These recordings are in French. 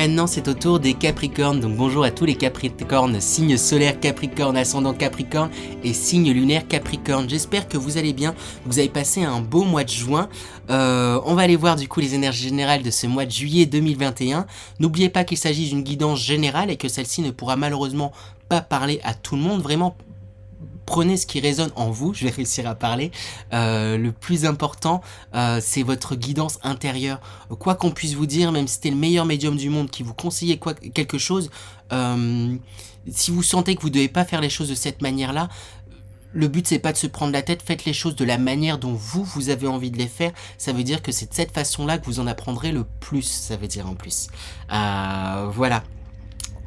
maintenant c'est au tour des Capricornes, donc bonjour à tous les Capricornes, signe solaire Capricorne, ascendant Capricorne et signe lunaire Capricorne. J'espère que vous allez bien, vous avez passé un beau mois de juin. On va aller voir du coup les énergies générales de ce mois de juillet 2021. N'oubliez pas qu'il s'agit d'une guidance générale et que celle-ci ne pourra malheureusement pas parler à tout le monde, vraiment. Prenez ce qui résonne en vous, je vais réussir à parler. Le plus important, c'est votre guidance intérieure. Quoi qu'on puisse vous dire, même si c'était le meilleur médium du monde qui vous conseillait quelque chose, si vous sentez que vous ne devez pas faire les choses de cette manière-là, le but c'est pas de se prendre la tête, faites les choses de la manière dont vous avez envie de les faire. Ça veut dire que c'est de cette façon-là que vous en apprendrez le plus, ça veut dire en plus. Voilà.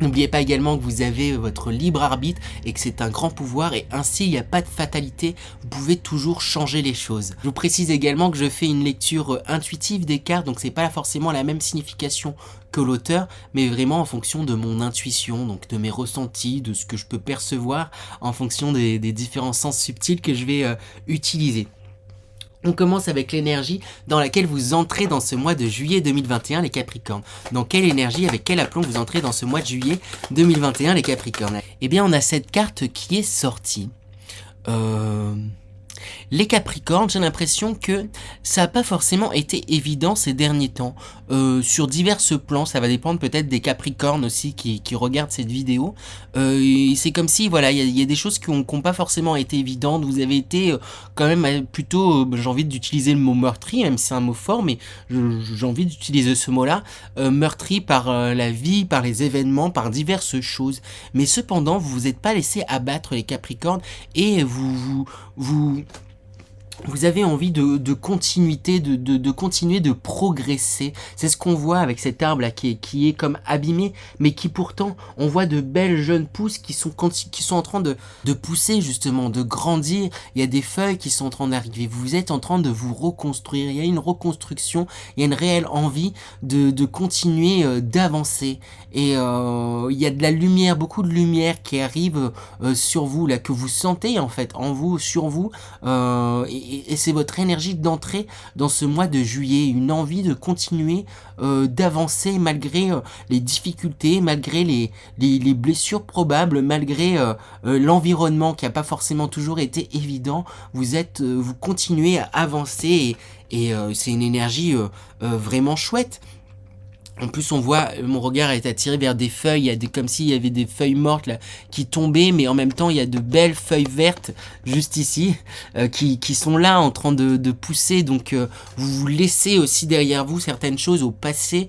N'oubliez pas également que vous avez votre libre arbitre et que c'est un grand pouvoir et ainsi il n'y a pas de fatalité, vous pouvez toujours changer les choses. Je vous précise également que je fais une lecture intuitive des cartes, donc c'est pas forcément la même signification que l'auteur, mais vraiment en fonction de mon intuition, donc de mes ressentis, de ce que je peux percevoir en fonction des différents sens subtils que je vais utiliser. On commence avec l'énergie dans laquelle vous entrez dans ce mois de juillet 2021 les Capricornes. Dans quelle énergie, avec quel aplomb vous entrez dans ce mois de juillet 2021 les Capricornes? Eh bien on a cette carte qui est sortie. Les Capricornes, j'ai l'impression que ça n'a pas forcément été évident ces derniers temps. Sur divers plans, ça va dépendre peut-être des Capricornes aussi qui regardent cette vidéo. C'est comme si, voilà, il y a des choses qui n'ont pas forcément été évidentes. Vous avez été quand même plutôt, j'ai envie d'utiliser le mot meurtri, même si c'est un mot fort, mais j'ai envie d'utiliser ce mot-là. Meurtri par la vie, par les événements, par diverses choses. Mais cependant, vous vous êtes pas laissé abattre les Capricornes et vous avez envie de continuité, de continuer de progresser. C'est ce qu'on voit avec cet arbre là qui est comme abîmé, mais qui pourtant, on voit de belles jeunes pousses qui sont en train de pousser justement, de grandir. Il y a des feuilles qui sont en train d'arriver. Vous êtes en train de vous reconstruire. Il y a une reconstruction, il y a une réelle envie de continuer d'avancer. Et il y a de la lumière, beaucoup de lumière qui arrive sur vous, là, que vous sentez en fait, en vous, sur vous. Et c'est votre énergie d'entrée dans ce mois de juillet, une envie de continuer d'avancer malgré les difficultés, malgré les blessures probables, malgré l'environnement qui n'a pas forcément toujours été évident. Vous continuez à avancer et c'est une énergie vraiment chouette. En plus, on voit, mon regard est attiré vers des feuilles, il y a comme s'il y avait des feuilles mortes là, qui tombaient, mais en même temps, il y a de belles feuilles vertes, juste ici, qui sont là en train de pousser. Donc, vous vous laissez aussi derrière vous certaines choses au passé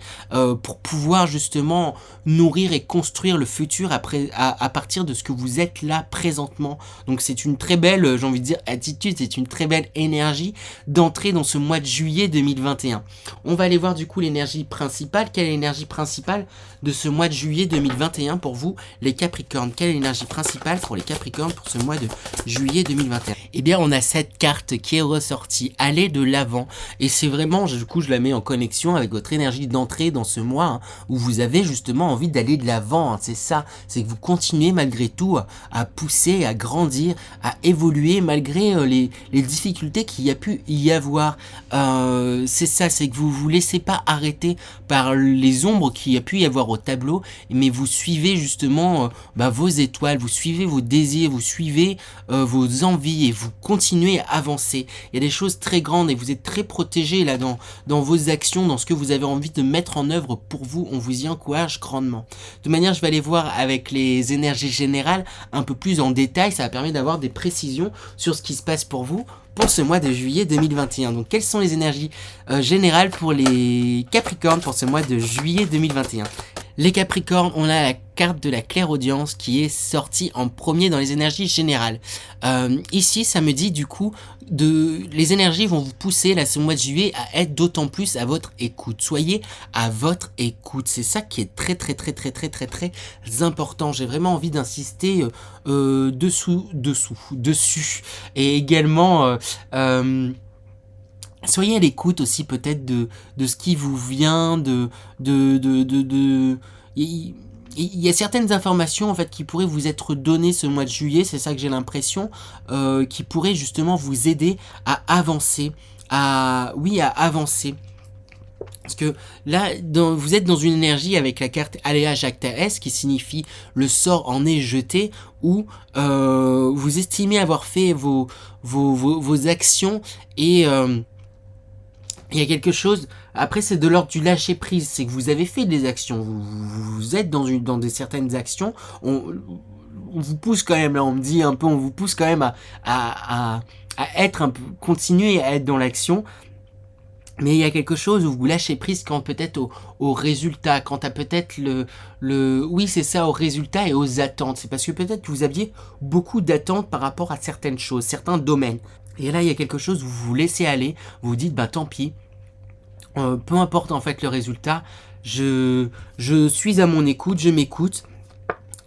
pour pouvoir justement nourrir et construire le futur à partir de ce que vous êtes là présentement. Donc, c'est une très belle, j'ai envie de dire, attitude, c'est une très belle énergie d'entrer dans ce mois de juillet 2021. On va aller voir du coup l'énergie principale. Quelle est l'énergie principale de ce mois de juillet 2021 pour vous, les Capricornes? Quelle est l'énergie principale pour les Capricornes pour ce mois de juillet 2021? Eh bien, on a cette carte qui est ressortie, aller de l'avant. Et c'est vraiment, du coup, je la mets en connexion avec votre énergie d'entrée dans ce mois où vous avez justement envie d'aller de l'avant. C'est ça, c'est que vous continuez malgré tout à pousser, à grandir, à évoluer malgré les difficultés qu'il y a pu y avoir. C'est ça, c'est que vous vous laissez pas arrêter par les ombres qu'il y a pu y avoir au tableau, mais vous suivez justement vos étoiles, vous suivez vos désirs, vous suivez vos envies et vous continuez à avancer. Il y a des choses très grandes et vous êtes très protégé là dans vos actions, dans ce que vous avez envie de mettre en œuvre pour vous. On vous y encourage grandement. De manière, je vais aller voir avec les énergies générales un peu plus en détail. Ça va permettre d'avoir des précisions sur ce qui se passe pour vous pour ce mois de juillet 2021. Donc, quelles sont les énergies générales pour les Capricornes pour ce mois de juillet 2021? Les Capricornes, on a la carte de la clairaudience qui est sortie en premier dans les énergies générales. Ici, ça me dit du coup, les énergies vont vous pousser là ce mois de juillet à être d'autant plus à votre écoute. Soyez à votre écoute. C'est ça qui est très important. J'ai vraiment envie d'insister dessus. Et également... soyez à l'écoute aussi peut-être de ce qui vous vient, il y a certaines informations en fait qui pourraient vous être données ce mois de juillet, c'est ça que j'ai l'impression, qui pourraient justement vous aider à avancer, à avancer. Parce que là, vous êtes dans une énergie avec la carte Alea Jacta S qui signifie le sort en est jeté, où vous estimez avoir fait vos actions et il y a quelque chose, après c'est de l'ordre du lâcher prise, c'est que vous avez fait des actions, vous êtes dans certaines actions, on vous pousse quand même, là on me dit un peu, on vous pousse quand même à être un peu, continuer à être dans l'action. Mais il y a quelque chose où vous lâchez prise quand peut-être au résultat, quand à peut-être oui c'est ça, au résultat et aux attentes. C'est parce que peut-être que vous aviez beaucoup d'attentes par rapport à certaines choses, certains domaines. Et là il y a quelque chose où vous vous laissez aller, vous vous dites bah tant pis, peu importe en fait le résultat, je suis à mon écoute, je m'écoute.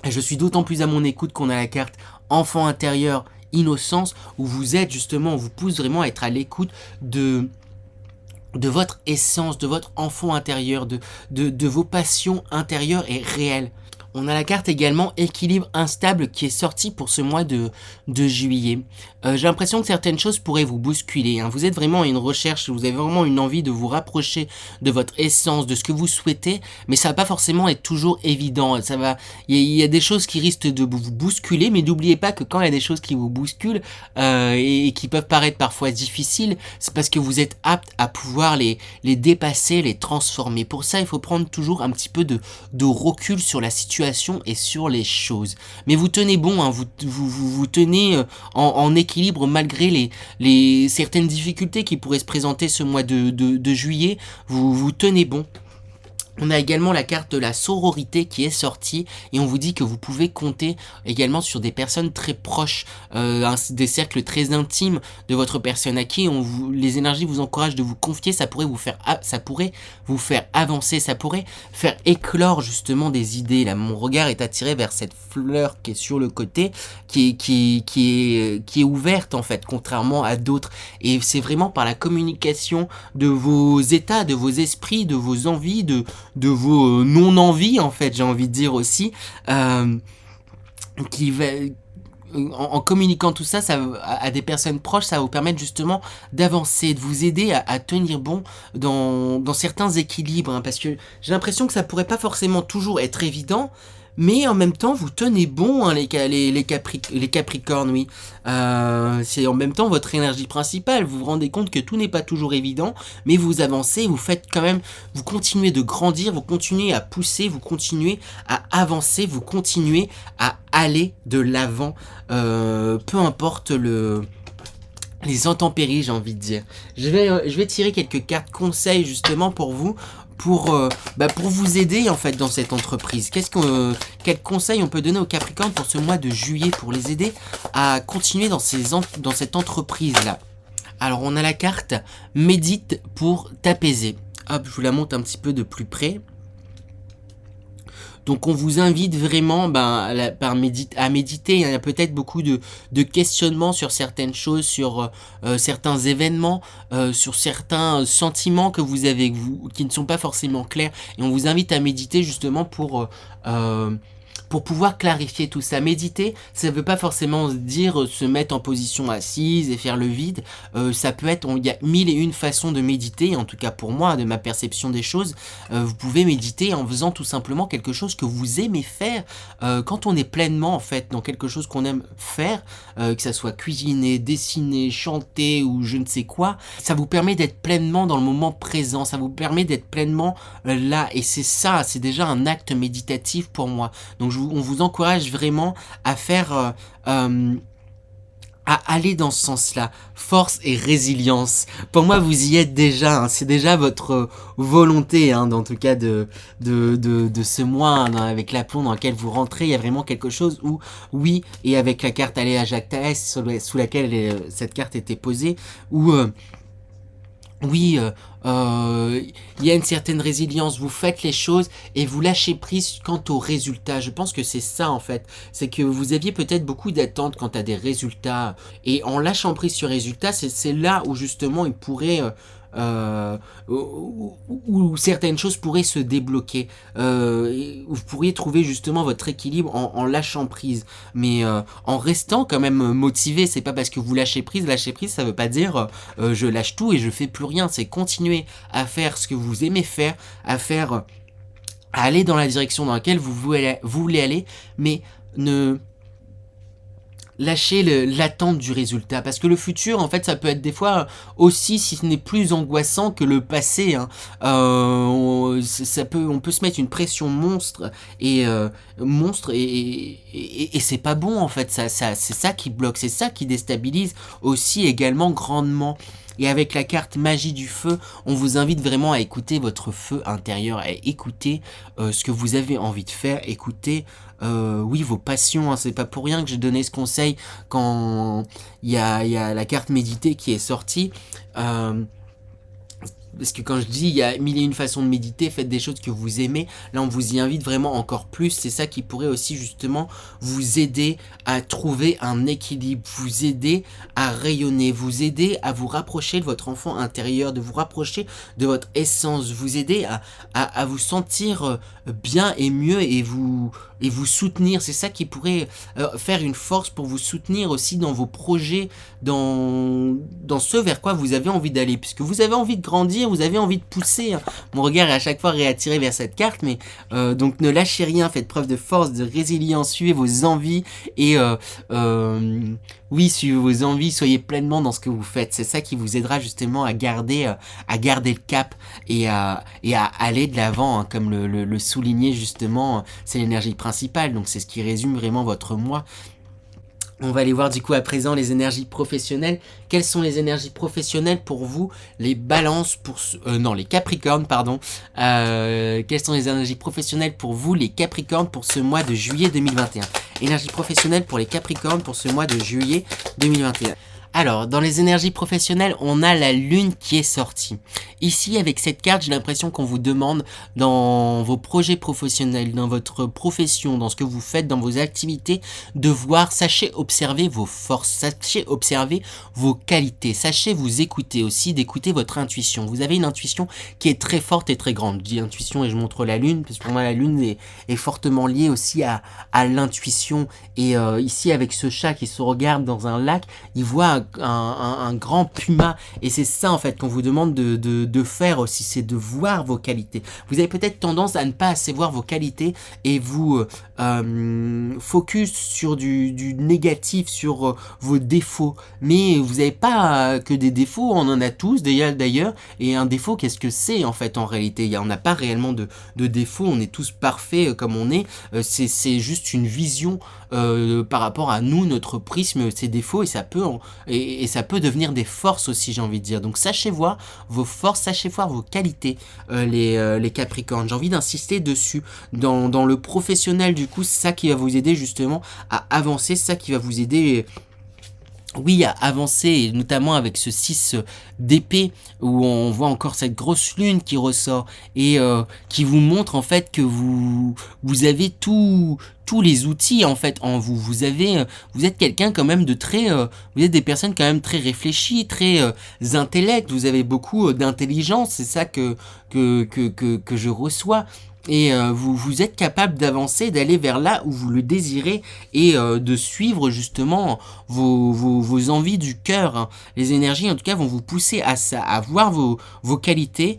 Et je suis d'autant plus à mon écoute qu'on a la carte enfant intérieur, innocence, où vous êtes justement, on vous pousse vraiment à être à l'écoute de votre essence, de votre enfant intérieur, de vos passions intérieures et réelles. On a la carte également équilibre instable qui est sortie pour ce mois de juillet. J'ai l'impression que certaines choses pourraient vous bousculer. Hein. Vous êtes vraiment à une recherche, vous avez vraiment une envie de vous rapprocher de votre essence, de ce que vous souhaitez, mais ça va pas forcément être toujours évident. Il y a des choses qui risquent de vous bousculer, mais n'oubliez pas que quand il y a des choses qui vous bousculent et qui peuvent paraître parfois difficiles, c'est parce que vous êtes apte à pouvoir les dépasser, les transformer. Pour ça, il faut prendre toujours un petit peu de recul sur la situation et sur les choses. Mais vous tenez bon, hein, vous tenez en équilibre malgré les certaines difficultés qui pourraient se présenter ce mois de juillet. Vous tenez bon. On a également la carte de la sororité qui est sortie et on vous dit que vous pouvez compter également sur des personnes très proches, des cercles très intimes de votre personne à qui les énergies vous encouragent de vous confier. Ça pourrait vous faire avancer, ça pourrait faire éclore justement des idées. Là, mon regard est attiré vers cette fleur qui est sur le côté, qui est ouverte en fait, contrairement à d'autres. Et c'est vraiment par la communication de vos états, de vos esprits, de vos envies, de vos non-envies en fait, j'ai envie de dire aussi, qui va en communiquant tout ça, à des personnes proches, ça va vous permettre justement d'avancer, de vous aider à tenir bon dans certains équilibres, hein, parce que j'ai l'impression que ça pourrait pas forcément toujours être évident, mais en même temps vous tenez bon, hein, les Capricornes, oui. C'est en même temps votre énergie principale, vous vous rendez compte que tout n'est pas toujours évident, mais vous avancez, vous faites quand même, vous continuez de grandir, vous continuez à pousser, vous continuez à avancer, vous continuez à aller de l'avant, peu importe les intempéries, j'ai envie de dire. Je vais tirer quelques cartes conseils justement pour vous, pour vous aider en fait dans cette entreprise. Quel conseil on peut donner aux Capricornes pour ce mois de juillet pour les aider à continuer dans cette entreprise là. Alors on a la carte médite pour t'apaiser. Hop, je vous la montre un petit peu de plus près. Donc on vous invite vraiment à méditer. Il y a peut-être beaucoup de questionnements sur certaines choses, sur certains événements, sur certains sentiments que vous avez, qui ne sont pas forcément clairs. Et on vous invite à méditer justement pour pouvoir clarifier tout ça. Méditer, ça ne veut pas forcément dire se mettre en position assise et faire le vide. Ça peut être, il y a mille et une façons de méditer, en tout cas pour moi, de ma perception des choses. Vous pouvez méditer en faisant tout simplement quelque chose que vous aimez faire. Quand on est pleinement en fait dans quelque chose qu'on aime faire, que ça soit cuisiner, dessiner, chanter ou je ne sais quoi, ça vous permet d'être pleinement dans le moment présent, ça vous permet d'être pleinement là. Et c'est ça, c'est déjà un acte méditatif pour moi. Donc on vous encourage vraiment à faire, à aller dans ce sens-là. Force et résilience. Pour moi, vous y êtes déjà. Hein. C'est déjà votre volonté, hein, en tout cas de ce mois, hein, avec l'aplomb dans lequel vous rentrez. Il y a vraiment quelque chose où, oui, et avec la carte Alea Jacta S sous laquelle cette carte était posée, où oui, il y a une certaine résilience, vous faites les choses et vous lâchez prise quant aux résultats. Je pense que c'est ça en fait, c'est que vous aviez peut-être beaucoup d'attentes quant à des résultats et en lâchant prise sur résultats, c'est là où justement il pourrait où certaines choses pourraient se débloquer. Vous pourriez trouver justement votre équilibre en lâchant prise, mais en restant quand même motivé. C'est pas parce que vous lâchez prise, ça veut pas dire je lâche tout et je fais plus rien. C'est continuer à faire ce que vous aimez faire, à aller dans la direction dans laquelle vous voulez aller, mais ne lâchez l'attente du résultat, parce que le futur, en fait, ça peut être des fois aussi, si ce n'est plus angoissant que le passé, hein. On peut se mettre une pression monstre et c'est pas bon, en fait. C'est ça qui bloque, c'est ça qui déstabilise aussi également grandement. Et avec la carte magie du feu, on vous invite vraiment à écouter votre feu intérieur, à écouter ce que vous avez envie de faire, écouter oui, vos passions, hein. C'est pas pour rien que j'ai donné ce conseil quand il y a la carte méditer qui est sortie. Parce que quand je dis il y a mille et une façons de méditer, faites des choses que vous aimez, là on vous y invite vraiment encore plus. C'est ça qui pourrait aussi justement vous aider à trouver un équilibre, vous aider à rayonner, vous aider à vous rapprocher de votre enfant intérieur, de vous rapprocher de votre essence, vous aider à vous sentir bien et mieux et vous soutenir. C'est ça qui pourrait faire une force pour vous soutenir aussi dans vos projets, dans ce vers quoi vous avez envie d'aller, puisque vous avez envie de grandir, vous avez envie de pousser, hein. Mon regard est à chaque fois réattiré vers cette carte, mais donc ne lâchez rien, faites preuve de force, de résilience, suivez vos envies et oui, suivez vos envies, soyez pleinement dans ce que vous faites. C'est ça qui vous aidera justement à garder le cap et à aller de l'avant, hein, comme le soulignait justement, c'est l'énergie principale, donc c'est ce qui résume vraiment votre moi. On va aller voir du coup à présent les énergies professionnelles. Quelles sont les énergies professionnelles pour vous? Les balances les capricornes, pardon. Quelles sont les énergies professionnelles pour vous, les capricornes, pour ce mois de juillet 2021? Énergie professionnelle pour les capricornes pour ce mois de juillet 2021. Alors, dans les énergies professionnelles, on a la lune qui est sortie. Ici, avec cette carte, j'ai l'impression qu'on vous demande dans vos projets professionnels, dans votre profession, dans ce que vous faites, dans vos activités, de voir, sachez observer vos forces, sachez observer vos qualités, sachez vous écouter aussi, d'écouter votre intuition. Vous avez une intuition qui est très forte et très grande. Je dis intuition et je montre la lune, parce que pour moi, la lune est fortement liée aussi à l'intuition. Et ici, avec ce chat qui se regarde dans un lac, il voit un grand puma, et c'est ça en fait qu'on vous demande de faire aussi, c'est de voir vos qualités. Vous avez peut-être tendance à ne pas assez voir vos qualités et vous focus sur du négatif, sur vos défauts, mais vous n'avez pas que des défauts, on en a tous d'ailleurs, et un défaut, qu'est-ce que c'est en fait en réalité? On n'a pas réellement de défauts, on est tous parfaits comme on est, c'est juste une vision par rapport à nous, notre prisme, ces défauts, et ça peut et ça peut devenir des forces aussi, j'ai envie de dire. Donc sachez voir vos forces, sachez voir vos qualités, les Capricornes. J'ai envie d'insister dessus. Dans le professionnel, du coup, c'est ça qui va vous aider justement à avancer, c'est ça qui va vous aider... Oui, à avancer, et notamment avec ce 6 d'épée, où on voit encore cette grosse lune qui ressort, et qui vous montre en fait que vous avez tous les outils en fait en vous. Vous êtes quelqu'un quand même de très... vous êtes des personnes quand même très réfléchies, très intellectes, vous avez beaucoup d'intelligence, c'est ça que je reçois. Et vous êtes capable d'avancer, d'aller vers là où vous le désirez, et de suivre justement vos envies du cœur, hein. Les énergies en tout cas vont vous pousser à ça, à voir vos qualités,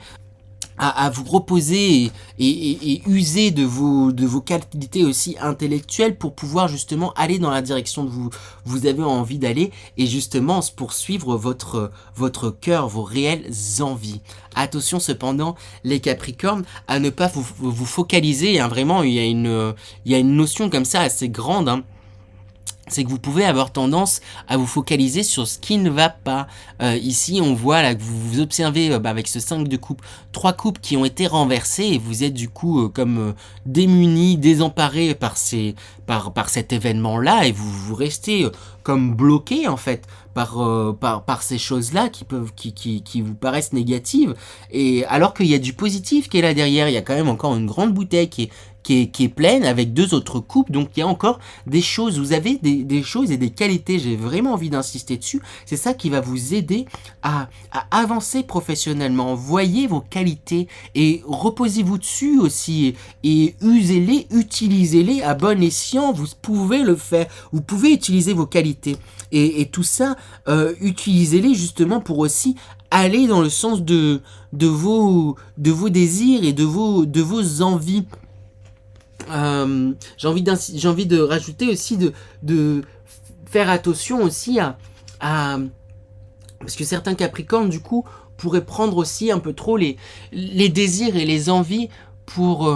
à vous reposer et user de vos qualités aussi intellectuelles pour pouvoir justement aller dans la direction que vous avez envie d'aller, et justement poursuivre votre cœur, vos réelles envies. Attention cependant les Capricornes à ne pas vous focaliser, hein, vraiment il y a une notion comme ça assez grande, hein. C'est que vous pouvez avoir tendance à vous focaliser sur ce qui ne va pas. Ici, on voit là que vous observez avec ce 5 de coupe, 3 coupes qui ont été renversées, et vous êtes du coup comme démunis, désemparés par cet événement-là, et vous restez comme bloqués en fait par ces choses-là qui vous paraissent négatives, et alors qu'il y a du positif qui est là derrière. Il y a quand même encore une grande bouteille qui qui est pleine avec 2 autres coupes. Donc il y a encore des choses, vous avez des choses et des qualités, j'ai vraiment envie d'insister dessus. C'est ça qui va vous aider à avancer professionnellement. Voyez vos qualités et reposez-vous dessus aussi et usez-les, utilisez-les à bon escient. Vous pouvez le faire, vous pouvez utiliser vos qualités et tout ça, utilisez-les justement pour aussi aller dans le sens de vos désirs et de vos envies. J'ai envie de rajouter aussi de faire attention aussi à parce que certains Capricornes du coup pourraient prendre aussi un peu trop les désirs et les envies pour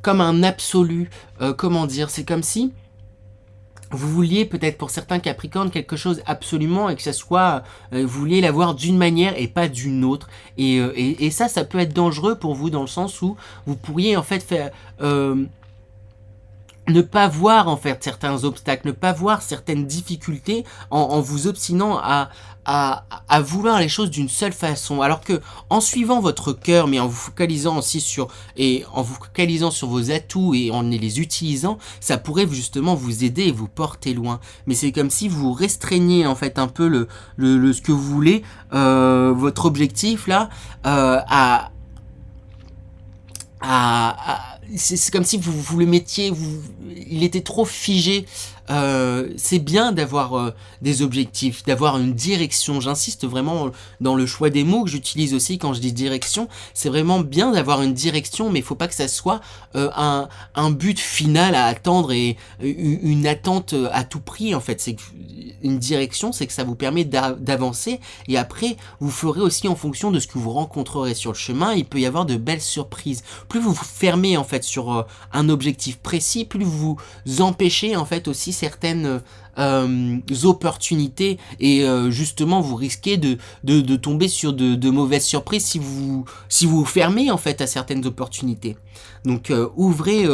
comme un absolu. Comment dire, c'est comme si vous vouliez peut-être pour certains Capricornes quelque chose absolument et que ça soit, vous vouliez l'avoir d'une manière et pas d'une autre. Et ça peut être dangereux pour vous dans le sens où vous pourriez en fait faire ne pas voir en fait certains obstacles, ne pas voir certaines difficultés en vous obstinant à vouloir les choses d'une seule façon, alors que en suivant votre cœur, mais en vous focalisant aussi sur vos atouts et en les utilisant, ça pourrait justement vous aider et vous porter loin. Mais c'est comme si vous restreignez en fait un peu ce que vous voulez, votre objectif là, c'est comme si vous le mettiez, il était trop figé. C'est bien d'avoir des objectifs, d'avoir une direction. J'insiste vraiment dans le choix des mots que j'utilise aussi quand je dis direction. C'est vraiment bien d'avoir une direction, mais il faut pas que ça soit un but final à attendre et une attente à tout prix. En fait, c'est une direction, c'est que ça vous permet d'avancer et après vous ferez aussi en fonction de ce que vous rencontrerez sur le chemin. Il peut y avoir de belles surprises. Plus vous vous fermez en fait sur un objectif précis, plus vous empêchez en fait aussi certaines opportunités et justement vous risquez de tomber sur de mauvaises surprises si vous fermez en fait à certaines opportunités. Donc ouvrez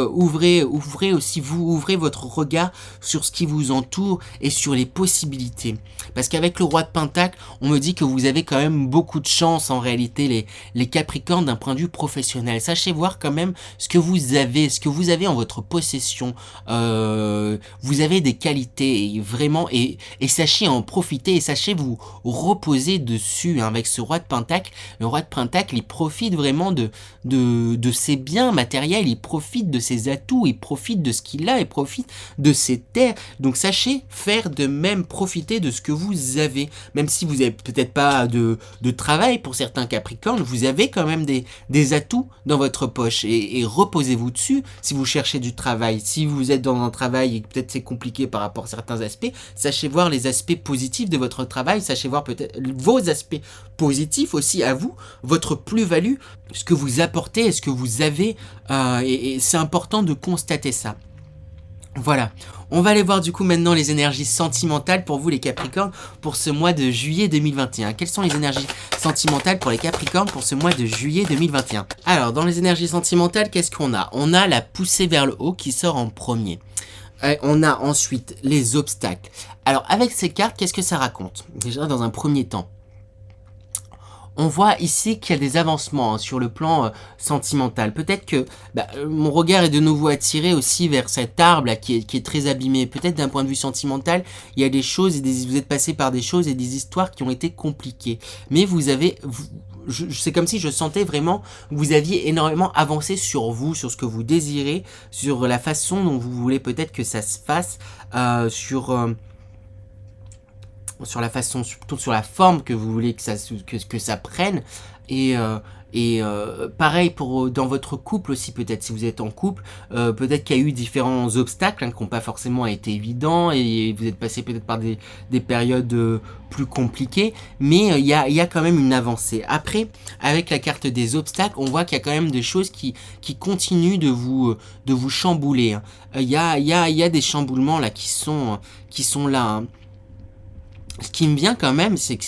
votre regard sur ce qui vous entoure et sur les possibilités. Parce qu'avec le roi de Pentacle, on me dit que vous avez quand même beaucoup de chance en réalité les Capricornes d'un point de vue professionnel. Sachez voir quand même ce que vous avez en votre possession. Vous avez des qualités et vraiment et sachez en profiter et sachez vous reposer dessus. Avec ce roi de Pentacle, le roi de Pentacle, il profite vraiment de ses biens matériels, il profite de ses atouts, il profite de ce qu'il a, il profite de ses terres. Donc sachez faire de même, profiter de ce que vous avez. Même si vous avez peut-être pas de travail pour certains Capricornes, vous avez quand même des atouts dans votre poche et reposez-vous dessus si vous cherchez du travail. Si vous êtes dans un travail et que peut-être c'est compliqué par rapport à certains aspects, sachez voir les aspects positifs de votre travail, sachez voir peut-être vos aspects positifs aussi à vous, votre plus-value, ce que vous apportez et ce que vous avez, et c'est important de constater ça. Voilà, on va aller voir du coup maintenant les énergies sentimentales pour vous les Capricornes pour ce mois de juillet 2021. Quelles sont les énergies sentimentales pour les Capricornes pour ce mois de juillet 2021? Alors dans les énergies sentimentales, qu'est-ce qu'on a? On a la poussée vers le haut qui sort en premier. On a ensuite les obstacles. Alors avec ces cartes, qu'est-ce que ça raconte? Déjà dans un premier temps, on voit ici qu'il y a des avancements sur le plan sentimental. Peut-être que mon regard est de nouveau attiré aussi vers cet arbre là, qui est très abîmé. Peut-être d'un point de vue sentimental, il y a des choses, vous êtes passé par des choses et des histoires qui ont été compliquées. Mais c'est comme si je sentais vraiment que vous aviez énormément avancé sur vous, sur ce que vous désirez, sur la façon dont vous voulez peut-être que ça se fasse, sur la façon, surtout sur la forme que vous voulez que ça prenne. Et pareil dans votre couple aussi, peut-être si vous êtes en couple, peut-être qu'il y a eu différents obstacles qui n'ont pas forcément été évidents et vous êtes passé peut-être par des périodes plus compliquées, mais il y a quand même une avancée. Après, avec la carte des obstacles, on voit qu'il y a quand même des choses qui continuent de vous chambouler. Il y a des chamboulements là qui sont là. ce qui me vient quand même, c'est que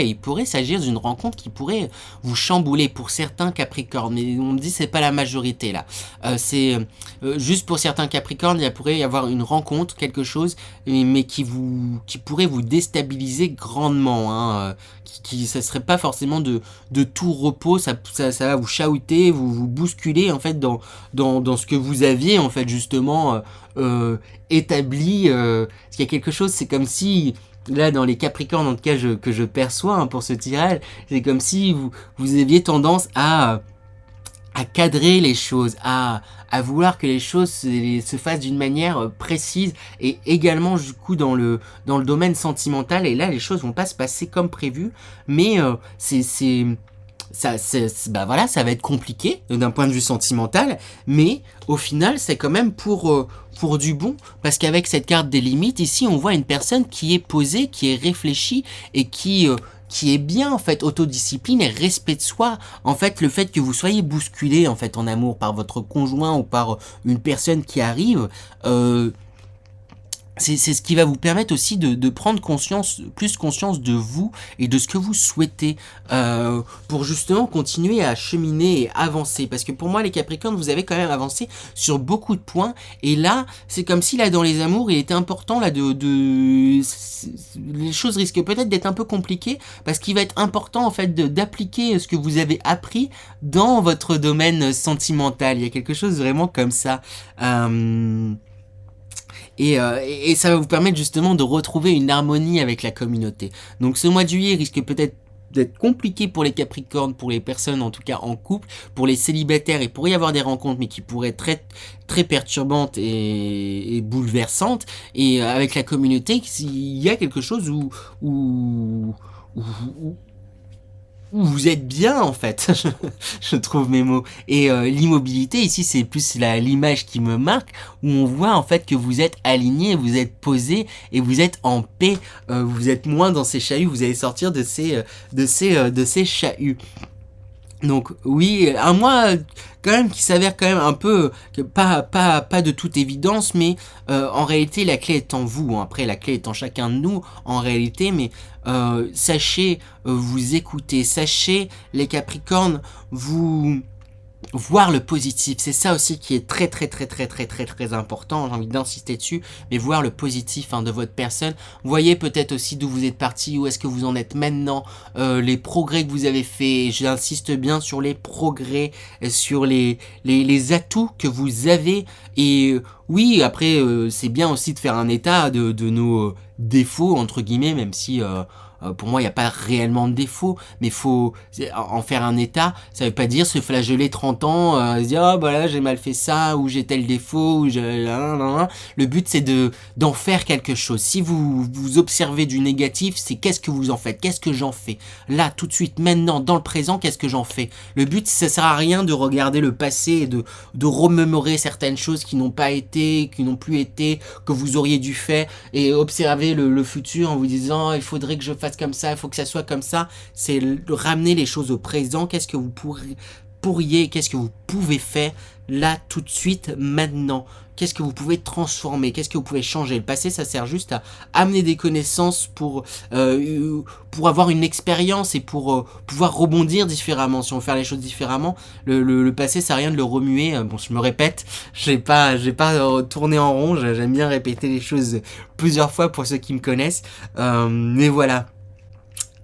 il pourrait s'agir d'une rencontre qui pourrait vous chambouler pour certains Capricornes. Mais on me dit c'est pas la majorité là. C'est juste pour certains Capricornes, il pourrait y avoir une rencontre, quelque chose, mais qui pourrait vous déstabiliser grandement. Hein, ça serait pas forcément de tout repos. Ça va vous chahuter, vous bousculer en fait dans ce que vous aviez en fait justement établi. Parce qu'il y a quelque chose, c'est comme si là dans les Capricornes en tout cas que je perçois hein, pour ce tirage, c'est comme si vous aviez tendance à cadrer les choses, à vouloir que les choses se fassent d'une manière précise et également du coup dans le domaine sentimental. Et là les choses vont pas se passer comme prévu, mais bah voilà, ça va être compliqué d'un point de vue sentimental, mais au final c'est quand même pour du bon, parce qu'avec cette carte des limites ici on voit une personne qui est posée, qui est réfléchie et qui est bien en fait, autodiscipline et respect de soi. En fait le fait que vous soyez bousculé en fait en amour par votre conjoint ou par une personne qui arrive, c'est ce qui va vous permettre aussi de prendre plus conscience de vous et de ce que vous souhaitez pour justement continuer à cheminer et avancer. Parce que pour moi, les Capricornes, vous avez quand même avancé sur beaucoup de points. Et là, c'est comme si là, dans les amours, il était important là les choses risquent peut-être d'être un peu compliquées parce qu'il va être important en fait d'appliquer ce que vous avez appris dans votre domaine sentimental. Il y a quelque chose vraiment comme ça. Et ça va vous permettre justement de retrouver une harmonie avec la communauté. Donc ce mois de juillet risque peut-être d'être compliqué pour les Capricornes, pour les personnes en tout cas en couple, pour les célibataires, il pourrait y avoir des rencontres mais qui pourraient être très, très perturbantes et bouleversantes. Et avec la communauté, il y a quelque chose où vous êtes bien en fait, je trouve mes mots. Et l'immobilité ici c'est plus l'image qui me marque, où on voit en fait que vous êtes aligné, vous êtes posé et vous êtes en paix, vous êtes moins dans ces chahuts, vous allez sortir de ces chahuts. Donc oui, un mois quand même qui s'avère quand même un peu pas de toute évidence, mais en réalité la clé est en vous. Hein. Après la clé est en chacun de nous en réalité, mais sachez vous écouter, sachez les Capricornes vous voir le positif, c'est ça aussi qui est très très très très très très très important, j'ai envie d'insister dessus, mais voir le positif de votre personne, voyez peut-être aussi d'où vous êtes parti, où est-ce que vous en êtes maintenant, les progrès que vous avez fait, j'insiste bien sur les progrès, sur les atouts que vous avez, et oui après c'est bien aussi de faire un état de nos défauts entre guillemets, même si pour moi, il n'y a pas réellement de défaut, mais faut en faire un état. Ça veut pas dire se flageller 30 ans, se dire, oh, bah là, j'ai mal fait ça, ou j'ai tel défaut, ou j'ai... Le but, c'est d'en faire quelque chose. Si vous observez du négatif, c'est qu'est-ce que vous en faites? Qu'est-ce que j'en fais? Là, tout de suite, maintenant, dans le présent, qu'est-ce que j'en fais? Le but, ça sert à rien de regarder le passé et de remémorer certaines choses qui n'ont pas été, qui n'ont plus été, que vous auriez dû faire, et observer le futur en vous disant, il faudrait que je fasse comme ça, il faut que ça soit comme ça. C'est ramener les choses au présent. Qu'est-ce que vous qu'est-ce que vous pouvez faire là tout de suite maintenant? Qu'est-ce que vous pouvez transformer? Qu'est-ce que vous pouvez changer? Le passé, ça sert juste à amener des connaissances pour avoir une expérience et pour pouvoir rebondir différemment. Si on veut faire les choses différemment, le passé, ça sert à rien de le remuer. Bon, je me répète, j'ai pas tourné en rond. J'aime bien répéter les choses plusieurs fois pour ceux qui me connaissent. Mais voilà.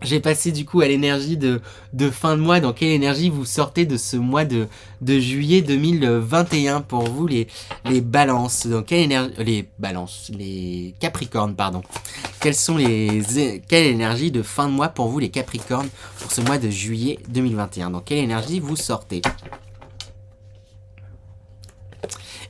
J'ai passé du coup à l'énergie de fin de mois. Dans quelle énergie vous sortez de ce mois de juillet 2021 pour vous les balances? Dans quelle énergie les Capricornes pardon. Quelle énergie de fin de mois pour vous les Capricornes pour ce mois de juillet 2021? Dans quelle énergie vous sortez?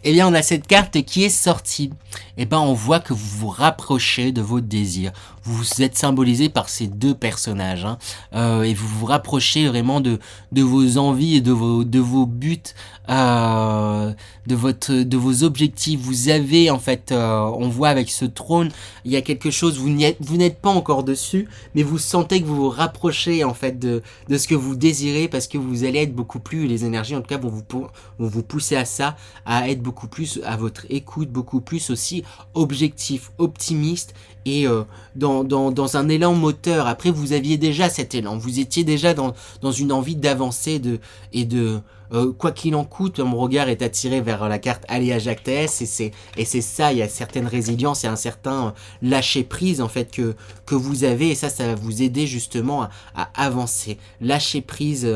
Eh bien, on a cette carte qui est sortie. Eh ben, on voit que vous vous rapprochez de vos désirs. Vous êtes symbolisé par ces deux personnages, et vous vous rapprochez vraiment de vos envies et de vos buts, de vos objectifs. Vous avez en fait, on voit avec ce trône, il y a quelque chose. Vous n'êtes pas encore dessus, mais vous sentez que vous vous rapprochez en fait de ce que vous désirez, parce que vous allez être beaucoup plus, les énergies en tout cas vont vous pousser à ça, à être beaucoup plus à votre écoute, beaucoup plus aussi objectif, optimiste et dans un élan moteur. Après, vous aviez déjà cet élan, vous étiez déjà dans une envie d'avancer et de quoi qu'il en coûte. Mon regard est attiré vers la carte Aléa Jacques TS et c'est ça, il y a certaines résiliences et un certain lâcher prise en fait que vous avez, et ça va vous aider justement à avancer. Lâcher prise,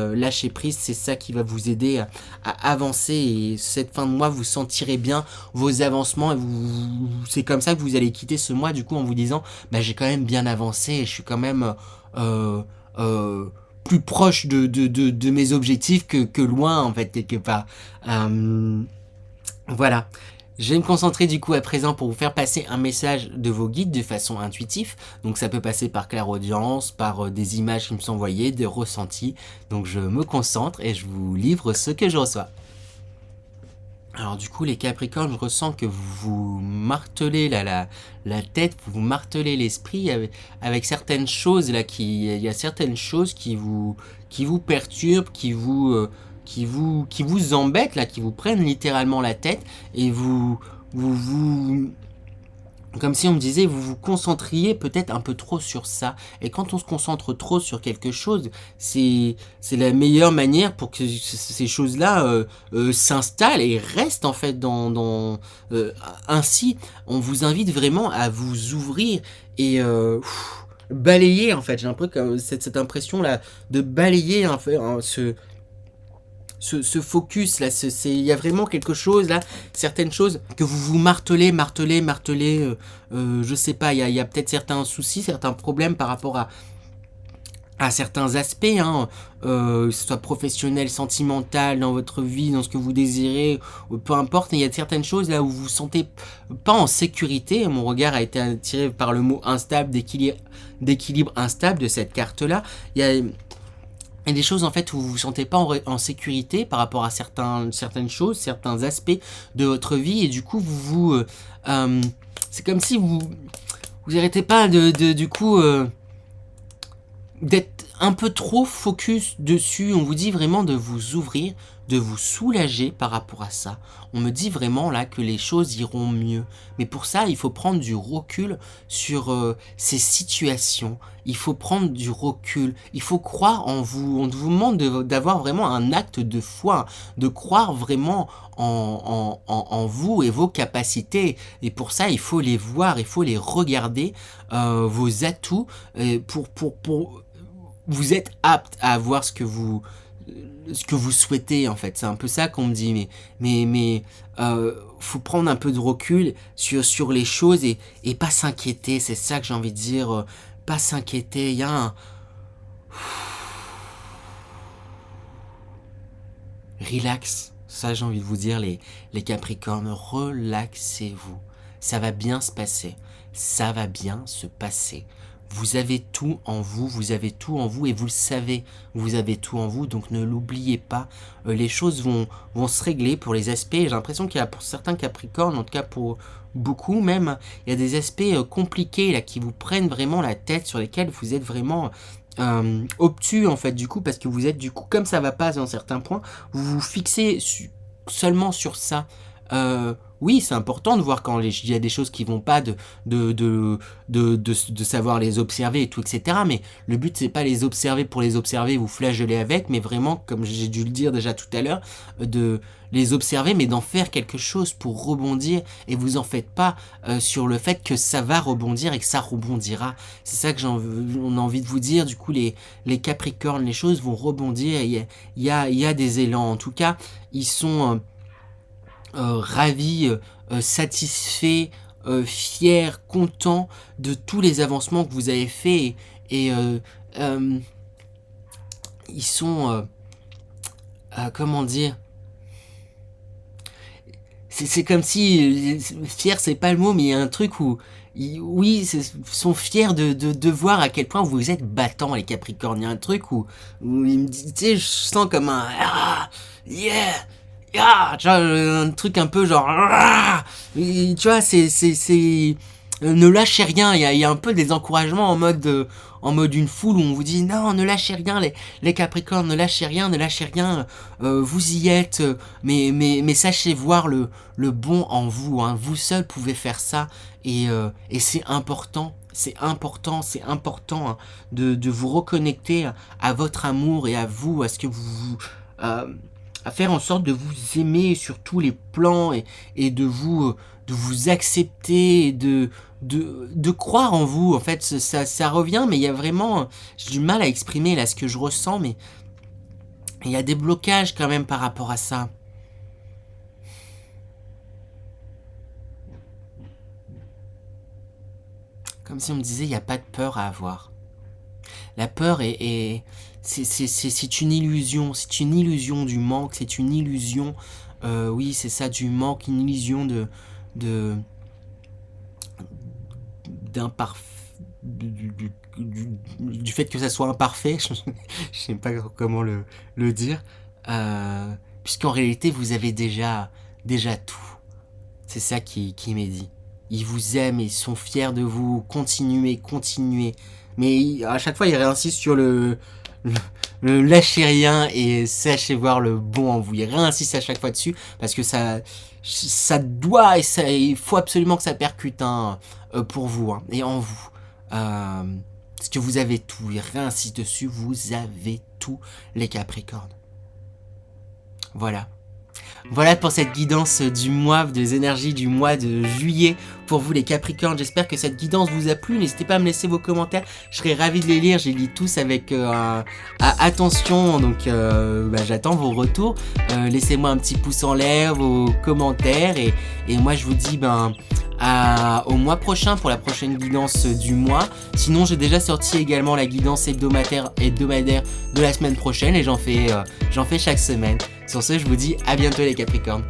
c'est ça qui va vous aider à avancer, et cette fin de mois vous sentirez bien vos avancements et c'est comme ça que vous allez quitter ce mois du coup en vous disant bah j'ai quand même bien avancé et je suis quand même euh, euh, plus proche de mes objectifs que loin en fait quelque part. Voilà. Je vais me concentrer du coup à présent pour vous faire passer un message de vos guides de façon intuitive. Donc ça peut passer par clairaudience, par des images qui me sont envoyées, des ressentis. Donc je me concentre et je vous livre ce que je reçois. Alors du coup les Capricornes, je ressens que vous martelez la tête, vous martelez l'esprit avec certaines choses là, il y a certaines choses qui vous perturbent, qui vous embêtent là, qui vous prennent littéralement la tête, et vous comme si on me disait, vous vous concentriez peut-être un peu trop sur ça. Et quand on se concentre trop sur quelque chose, c'est la meilleure manière pour que ces choses-là s'installent et restent en fait ainsi, on vous invite vraiment à vous ouvrir et balayer en fait. J'ai un peu comme cette impression là de balayer en fait, ce focus là, il y a vraiment quelque chose là, certaines choses que vous martelez, je sais pas, il y a peut-être certains soucis, certains problèmes par rapport à certains aspects, que ce soit professionnel, sentimental, dans votre vie, dans ce que vous désirez, peu importe, il y a certaines choses là où vous vous sentez pas en sécurité. Mon regard a été attiré par le mot instable, d'équilibre instable de cette carte là. Il y a des choses en fait où vous vous sentez pas en sécurité par rapport à certaines choses, certains aspects de votre vie, et du coup c'est comme si vous arrêtez pas du coup d'être un peu trop focus dessus. On vous dit vraiment de vous ouvrir, de vous soulager par rapport à ça. On me dit vraiment là que les choses iront mieux. Mais pour ça, il faut prendre du recul sur ces situations. Il faut prendre du recul. Il faut croire en vous. On vous demande d'avoir vraiment un acte de foi, de croire vraiment en vous et vos capacités. Et pour ça, il faut les voir, il faut les regarder, vos atouts, pour vous êtes apte à avoir ce que vous souhaitez en fait. C'est un peu ça qu'on me dit, mais faut prendre un peu de recul sur les choses et pas s'inquiéter. C'est ça que j'ai envie de dire, pas s'inquiéter. Il y a un relax. Ça, j'ai envie de vous dire, les Capricornes, relaxez-vous. Ça va bien se passer. Ça va bien se passer. Vous avez tout en vous, et vous le savez, vous avez tout en vous, donc ne l'oubliez pas. Les choses vont se régler pour les aspects. J'ai l'impression qu'il y a pour certains Capricornes, en tout cas pour beaucoup même, il y a des aspects compliqués là qui vous prennent vraiment la tête, sur lesquels vous êtes vraiment obtus en fait, du coup, parce que vous êtes du coup, comme ça va pas dans certains points, vous vous fixez seulement sur ça. Oui, c'est important de voir quand il y a des choses qui vont pas, de savoir les observer et tout, etc. Mais le but, c'est pas les observer pour les observer, vous flageoler avec, mais vraiment, comme j'ai dû le dire déjà tout à l'heure, de les observer, mais d'en faire quelque chose pour rebondir, et vous en faites pas sur le fait que ça va rebondir et que ça rebondira. C'est ça que on a envie de vous dire. Du coup, les Capricornes, les choses vont rebondir, il y a des élans. En tout cas, ils sont ravis, satisfaits, fiers, contents de tous les avancements que vous avez faits, et ils sont comment dire, c'est comme si fier, c'est pas le mot, mais il y a un truc où oui, sont fiers de voir à quel point vous êtes battants, les Capricornes. Il y a un truc où ils me disent, tu sais, je sens comme un yeah, tu vois, un truc un peu genre tu vois, c'est Ne lâchez rien, il y a un peu des encouragements en mode une foule où on vous dit non, ne lâchez rien les Capricornes, ne lâchez rien, ne lâchez rien, vous y êtes, mais sachez voir le bon en vous, hein. Vous seul pouvez faire ça et c'est important. C'est important, hein, de vous reconnecter à votre amour et à vous, à ce que à faire en sorte de vous aimer sur tous les plans et de vous accepter et de croire en vous. En fait, ça revient, mais il y a vraiment, j'ai du mal à exprimer là ce que je ressens, mais il y a des blocages quand même par rapport à ça. Comme si on me disait, il n'y a pas de peur à avoir. La peur c'est une illusion, c'est une illusion du manque, c'est une illusion, oui, c'est ça, du manque, une illusion de d'imparfait, du fait que ça soit imparfait, je sais pas comment le dire, puisqu'en réalité vous avez déjà tout. C'est ça qui m'est dit. Ils vous aiment, ils sont fiers de vous, continuez. Mais à chaque fois, ils réinsistent sur le, le lâchez rien et sachez voir le bon en vous. Ils réinsistent à chaque fois dessus parce que ça doit et il faut absolument que ça percute, hein, pour vous, hein, et en vous. Parce que vous avez tout, ils réinsistent dessus, vous avez tout, les Capricornes. Voilà. Voilà pour cette guidance du mois, des énergies du mois de juillet pour vous les Capricornes. J'espère que cette guidance vous a plu. N'hésitez pas à me laisser vos commentaires. Je serais ravi de les lire. Je les lis tous avec attention. Donc j'attends vos retours. Laissez-moi un petit pouce en l'air, vos commentaires. Et moi je vous dis au mois prochain pour la prochaine guidance du mois. Sinon j'ai déjà sorti également la guidance hebdomadaire de la semaine prochaine. Et j'en fais chaque semaine. Sur ce, je vous dis à bientôt les Capricornes.